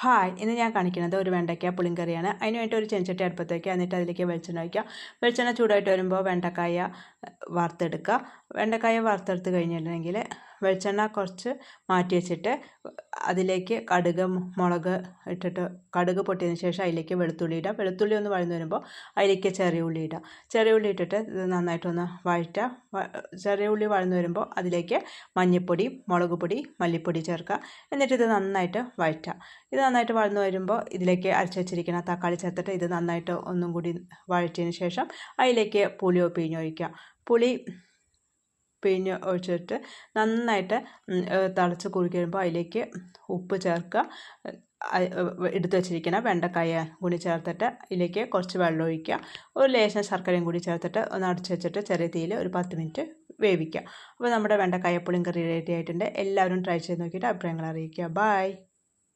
Hi, ഇന്ന് ഞാൻ കാണിക്കുന്നത് ഒരു വെണ്ടയ്ക്ക പുളിങ്കറിയാണ്. അതിന് വേണ്ടി ഒരു ചെഞ്ചട്ടി അടുപ്പത്ത് വയ്ക്കുക. എന്നിട്ട് അതിലേക്ക് വെളിച്ചെണ്ണ ഒഴിക്കുക. വെളിച്ചെണ്ണ ചൂടായിട്ട് വരുമ്പോൾ വെണ്ടക്കായ വറുത്തെടുക്കുക. വെണ്ടക്കായ വറുത്തെടുത്ത് കഴിഞ്ഞിട്ടുണ്ടെങ്കിൽ വെളിച്ചെണ്ണ കുറച്ച് മാറ്റി വെച്ചിട്ട് അതിലേക്ക് കടുക് മുളക് ഇട്ടിട്ട് കടുക് പൊട്ടിയതിന് ശേഷം അതിലേക്ക് വെളുത്തുള്ളി ഇടുക. വെളുത്തുള്ളി ഒന്ന് വഴന്നു വരുമ്പോൾ അതിലേക്ക് ചെറിയ ഉള്ളി ഇടുക. ചെറിയ ഉള്ളി ഇട്ടിട്ട് ഇത് നന്നായിട്ടൊന്ന് വഴറ്റുക. ചെറിയ ഉള്ളി വഴന്നു വരുമ്പോൾ അതിലേക്ക് മഞ്ഞൾപ്പൊടി, മുളക് പൊടി, മല്ലിപ്പൊടി ചേർക്കുക. എന്നിട്ട് ഇത് നന്നായിട്ട് വഴറ്റുക. ഇത് നന്നായിട്ട് വഴന്നു വരുമ്പോൾ ഇതിലേക്ക് അരച്ച് വെച്ചിരിക്കുന്ന തക്കാളി ചേർത്തിട്ട് ഇത് നന്നായിട്ട് ഒന്നും കൂടി വഴറ്റിയതിന് ശേഷം അതിലേക്ക് പുളിയോ പിഴിഞ്ഞൊഴിക്കുക. പുളി പിഴിഞ്ഞ് ഒഴിച്ചിട്ട് നന്നായിട്ട് തിളച്ച് കുറുകി വരുമ്പോൾ അതിലേക്ക് ഉപ്പ് ചേർക്കുക. എടുത്ത് വെച്ചിരിക്കുന്ന വെണ്ടക്കായ കൂടി ചേർത്തിട്ട് ഇതിലേക്ക് കുറച്ച് വെള്ളം ഒഴിക്കുക. ഒരു ലേശം ശർക്കരയും കൂടി ചേർത്തിട്ട് ഒന്ന് അടച്ച് വെച്ചിട്ട് ചെറിയ തീയിൽ ഒരു 10 മിനിറ്റ് വേവിക്കുക. അപ്പോൾ നമ്മുടെ വെണ്ടക്കായ പുളിങ്കറി റെഡി ആയിട്ടുണ്ട്. എല്ലാവരും ട്രൈ ചെയ്ത് നോക്കിയിട്ട് അഭിപ്രായങ്ങൾ അറിയിക്കുക. ബൈ.